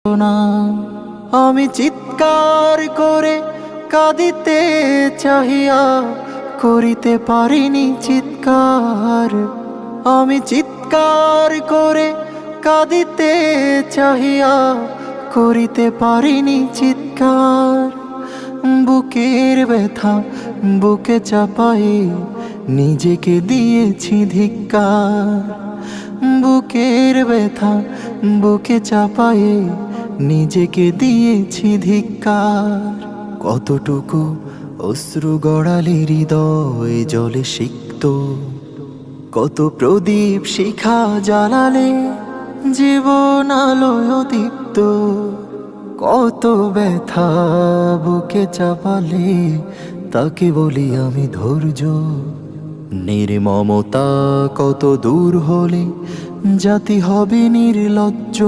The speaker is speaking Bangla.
না। আমি চিৎকার করে কাঁদিতে চাহিয়া করিতে পারিনি চিৎকার। আমি চিৎকার করে কাঁদিতে চাহিয়া করিতে পারিনি চিৎকার। বুকের ব্যথা বুকে চাপায়ে নিজেকে দিয়েছি ধিক্কার। বুকের ব্যথা বুকে চাপায়ে নিজেকে দিয়েছি ধিক্কার। কতটুকু অশ্রু গড়ালে হৃদয় জলে সিক্ত, কত প্রদীপ শিখা জ্বালালে জীবন আলোয় দীপ্ত। কত ব্যথা বুকে চাপালে তাকে বলি আমি ধৈর্য। নির্মমতা কত দূর হলে জাতি হবে নির্লজ্জ।